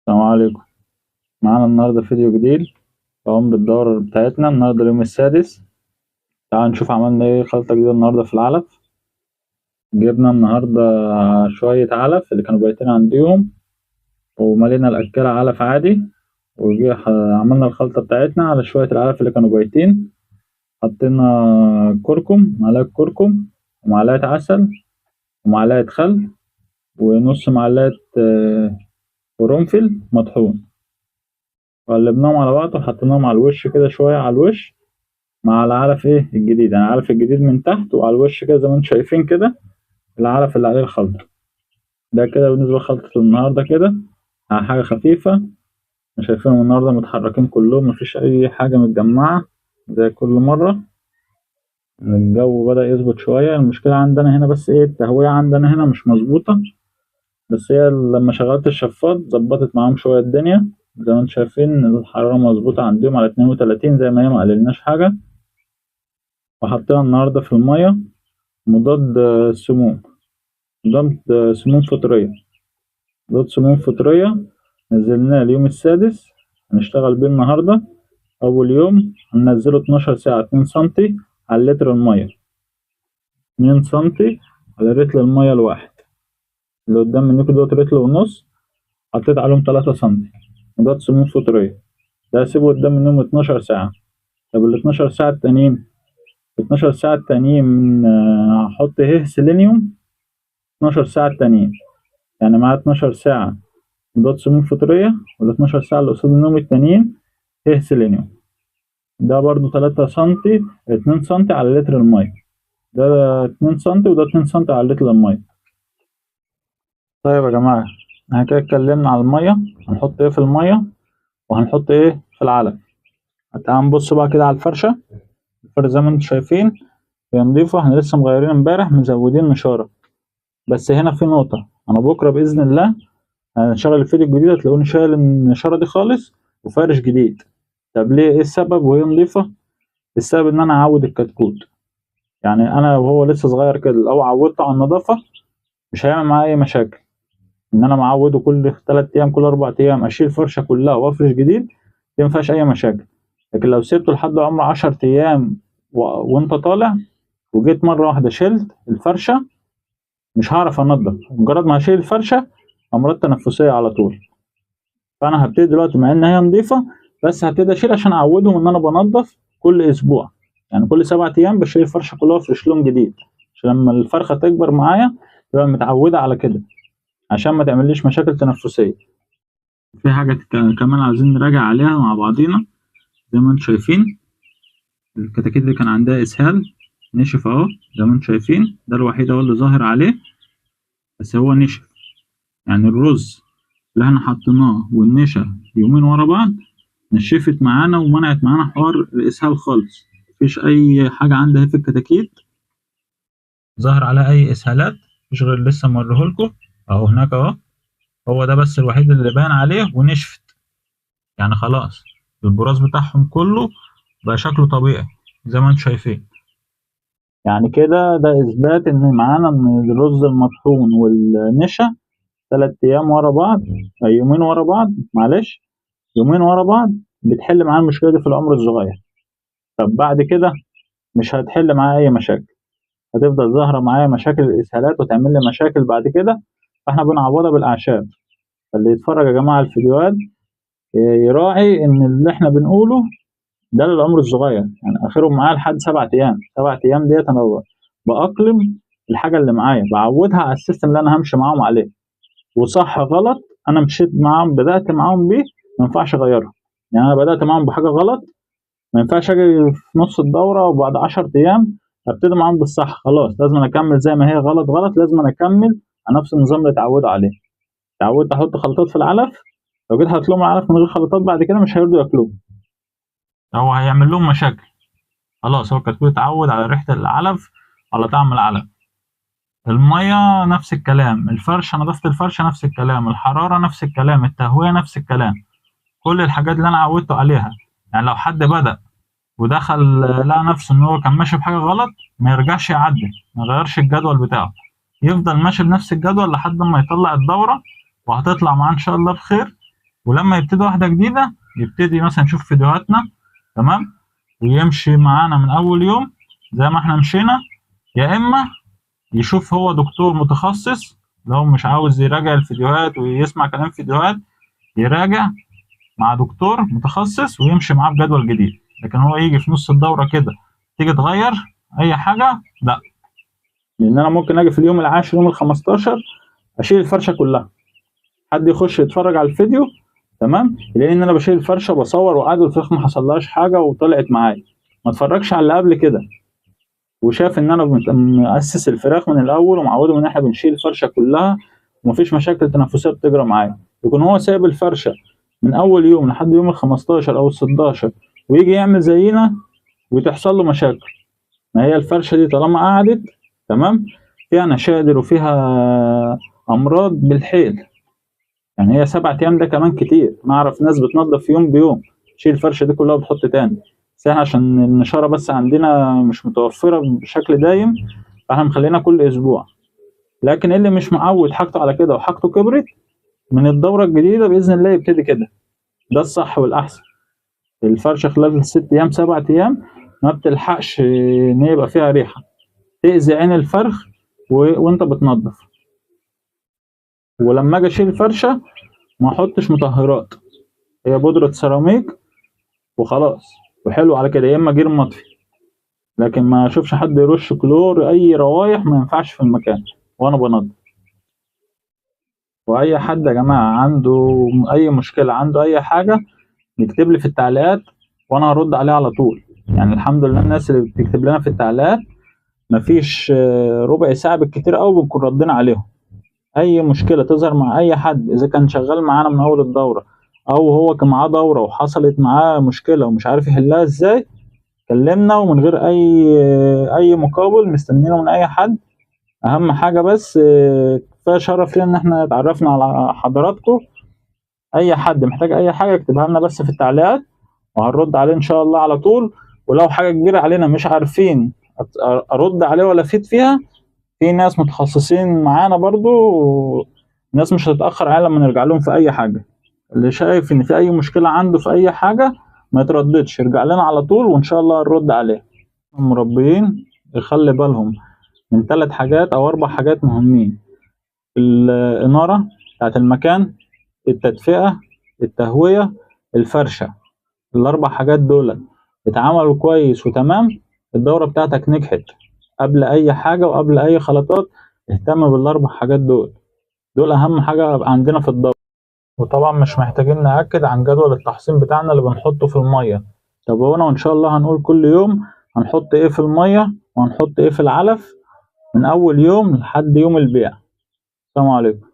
السلام عليكم. معانا النهاردة فيديو جديد في عمر الدورة بتاعتنا. النهاردة اليوم السادس. تعالوا نشوف عملنا ايه خلطة جديدة النهاردة في العلف. جبنا النهاردة شوية علف اللي كانوا بايتين عنديهم، وملينا الأكالة علف عادي، عملنا الخلطة بتاعتنا على شوية العلف اللي كانوا بايتين. حطينا كركم، معلقة كركم، ومعلقة عسل، ومعلقة خل، ونص معلقة قرنفل مطحون. قلبناهم على بعض وحطيناهم على الوش كده شوية على الوش مع العلف الجديد، يعني العلف الجديد من تحت وعلى الوش كده زي ما انتم شايفين كده العلف اللي عليه الخلطة. ده كده بالنسبة لخلطة النهاردة كده على حاجة خفيفة. شايفينهم النهاردة متحركين كلهم، مفيش أي حاجة متجمعة زي كل مرة. الجو بدأ يظبط شوية. المشكلة عندنا هنا بس التهوية عندنا هنا مش مظبوطة، بس هي لما شغلت الشفاط ظبطت معاهم شوية الدنيا. زي ما انتم شايفين الحرارة مظبوطة عندهم على 32 زي ما هي، مقللناش حاجة. وحطينا النهاردة في المية مضاد سموم، مضاد سموم فطرية. مضاد سموم فطرية نزلناه اليوم السادس، هنشتغل بيه النهاردة. أول يوم هننزله 12 ساعة 2 سنتي على لتر المية، 2 سنتي على رتل المية الواحد. اللي قدام منكم دوت رتل ونص، حطيت عليهم 3 سنتي مضاد سموم فطرية. ده هسيبه قدام منهم 12 ساعة. طب ال 12 ساعة التانيين، 12 ساعة التانيين هحط سيلينيوم 12 ساعة التانيين، يعني معاه 12 ساعة مضاد سموم فطرية، وال 12 ساعة اللي قصاد النوم التانيين سيلينيوم. ده برضو 3 سنتي، 2 سنتي على لتر المية. ده 2 سنتي وده 2 سنتي على لتر المية. طيب يا جماعة، احنا كده اتكلمنا على المية، هنحط ايه في المية وهنحط ايه في العلف. تعالوا نبص بقى كده على الفرشة. الفرشة زي ما انتم شايفين هي نضيفة، احنا لسه مغيرين امبارح، مزودين نشارة. بس هنا في نقطة، انا بكرة بإذن الله هنشغل الفيديو الجديد هتلاقوني شايل النشارة دي خالص وفارش جديد. طب ليه؟ ايه السبب وهي نضيفة؟ السبب ان انا اعود الكتكوت. يعني انا وهو لسه صغير كده لو عودته على النظافة مش هيعمل معايا اي مشاكل. ان انا معوده كل 3 ايام كل 4 ايام اشيل الفرشة كلها وافرش جديد، دي مفيهاش اي مشاكل. لكن لو سبته لحد عمر 10 ايام وانت طالع وجيت مرة واحدة شلت الفرشة، مش هعرف انضف. مجرد ما هشيل الفرشة امراض تنفسية على طول. فانا هبتدي دلوقتي مع ان هي نضيفة، بس هبتدي اشيل عشان اعودهم ان انا بنضف كل اسبوع. يعني كل 7 ايام بشيل الفرشة كلها وافرش لون جديد، عشان لما الفرخة تكبر معايا تبقى متعودة على كده، عشان ما تعمليش مشاكل تنفسية. في حاجة كمان عايزين نراجع عليها مع بعضينا. زي ما انتم شايفين الكتاكيت اللي كان عندها اسهال نشف اهو، زي ما انتم شايفين ده الوحيد اهو اللي ظاهر عليه، بس هو نشف. يعني الرز اللي احنا حطيناه والنشا يومين ورا بعض نشفت معانا ومنعت معانا حوار الاسهال خالص. مفيش اي حاجه عندها في الكتاكيت ظاهر عليها اي اسهالات، مش غير لسه موريهولكوا اهو هناك اهو. هو ده بس الوحيد اللي باين عليه ونشفت. يعني خلاص البراز بتاعهم كله بقى شكله طبيعي زي ما انتم شايفين. يعني كده ده اثبات ان معانا ان الرز المطحون والنشا 3 ايام ورا بعض، يومين ورا بعض، معلش، يومين ورا بعض بتحل معايا المشكله دي في العمر الصغير. طب بعد كده مش هتحل معايا اي مشاكل، هتفضل ظاهره معايا مشاكل الاسهالات وتعمل لي مشاكل بعد كده. فاحنا بنعوضها بالاعشاب. فاللي يتفرج يا جماعه على الفيديوهات يراعي ان اللي احنا بنقوله ده للعمر الصغير، يعني اخرهم معايا لحد 7 ايام. 7 ايام ديت انا باقلم الحاجه اللي معايا، بعودها على السيستم اللي انا همشي معاهم عليه. وصح غلط انا مشيت معاهم بدات معاهم بيه ما ينفعش اغيرها. يعني انا بدات معاهم بحاجه غلط، ما ينفعش اجي في نص الدوره وبعد 10 ايام ابتدي معاهم بالصح. خلاص لازم اكمل زي ما هي، غلط غلط، لازم اكمل على نفس النظام اللي اتعودوا عليه. اتعودت احط خلطات في العلف، لو جيت احط لهم العلف من غير خلطات بعد كده مش هيرضوا ياكلوه، هو هيعمل لهم مشاكل. خلاص هو الكتكوت اتعود على ريحه العلف، على طعم العلف. الميه نفس الكلام، الفرشه، نظافه الفرشه نفس الكلام، الحراره نفس الكلام، التهويه نفس الكلام. كل الحاجات اللي انا عودته عليها. يعني لو حد بدأ ودخل لقى نفسه ان هو كان ماشي بحاجه غلط، ما يرجعش يعدل، ما يغيرش الجدول بتاعه، يفضل ماشي بنفس الجدول لحد ما يطلع الدوره، وهتطلع معاه ان شاء الله بخير. ولما يبتدي واحدة جديدة يبتدي مثلا يشوف فيديوهاتنا، تمام، ويمشي معانا من أول يوم زي ما احنا مشينا، يا إما يشوف هو دكتور متخصص لو مش عاوز يراجع الفيديوهات ويسمع كلام فيديوهات، يراجع مع دكتور متخصص ويمشي معاه بجدول جديد. لكن هو يجي في نص الدورة كده تيجي تغير أي حاجة، لا. لأن أنا ممكن أجي في اليوم العاشر يوم ال15 أشيل الفرشة كلها، حد يخش يتفرج على الفيديو، تمام، لأن أنا بشيل الفرشة بصور وقعد والفراخ ما حصلهاش حاجة وطلعت معايا، ما اتفرجش على اللي قبل كده وشاف ان انا مؤسس الفراخ من الاول ومعوده ان احنا بنشيل الفرشه كلها ومفيش مشاكل تنفسيه بتجرى معايا. يكون هو سايب الفرشه من اول يوم لحد يوم ال15 او ال16 ويجي يعمل زينا وتحصل له مشاكل. ما هي الفرشه دي طالما قعدت، تمام، فيها نشادر وفيها امراض بالحيل. يعني هي 7 ايام ده كمان كتير. ما اعرف ناس بتنظف يوم بيوم تشيل الفرشه دي كلها وبتحط تاني، بس احنا عشان النشاره بس عندنا مش متوفره بشكل دايم فاحنا مخلينا كل اسبوع. لكن اللي مش معود حاجته على كده وحاجته كبرت، من الدوره الجديده باذن الله يبتدي كده. ده الصح والاحسن. الفرشه خلال 6 ايام 7 ايام ما بتلحقش ان يبقى فيها ريحه تاذي عين الفرخ وانت بتنظف. ولما اجي اشيل الفرشه ما احطش مطهرات، هي بودره سيراميك وخلاص وحلو على كده، يا اما جير مطفي. لكن ما اشوفش حد يرش كلور، اي روايح ما ينفعش في المكان وانا بنضف. واي حد يا جماعه عنده اي مشكله، عنده اي حاجه، يكتب لي في التعليقات وانا هرد عليه على طول. يعني الحمد لله الناس اللي بتكتب لنا في التعليقات مفيش ربع ساعه بالكتير قوي بنكون ردينا عليهم. اي مشكله تظهر مع اي حد اذا كان شغال معانا من اول الدوره او هو كان معاه دوره وحصلت معاه مشكله ومش عارف يحلها ازاي، كلمنا ومن غير اي مقابل مستنينه من اي حد. اهم حاجه بس كفايه شرف لينا ان احنا اتعرفنا على حضراتكم. اي حد محتاج اي حاجه يكتبها لنا بس في التعليقات وهنرد عليه ان شاء الله على طول. ولو حاجه كبيره علينا مش عارفين ارد عليه ولا افيد فيها، في ناس متخصصين معانا برضو، ناس مش هتتاخر على لما نرجع لهم في اي حاجه. اللي شايف ان في اي مشكله عنده في اي حاجه ما يترددش، يرجع لنا على طول وان شاء الله نرد عليه. المربيين يخلي بالهم من 3 حاجات او 4 حاجات مهمين: الاناره بتاعت المكان، التدفئه، التهويه، الفرشه. ال4 حاجات دول اتعملوا كويس وتمام، الدوره بتاعتك نجحت. قبل اي حاجه وقبل اي خلطات اهتم بال4 حاجات دول، دول اهم حاجه عندنا في الدوره. وطبعا مش محتاجين نأكد عن جدول التحصين بتاعنا اللي بنحطه في الميه. تابعونا وان شاء الله هنقول كل يوم هنحط ايه في الميه وهنحط ايه في العلف من اول يوم لحد يوم البيع. السلام عليكم.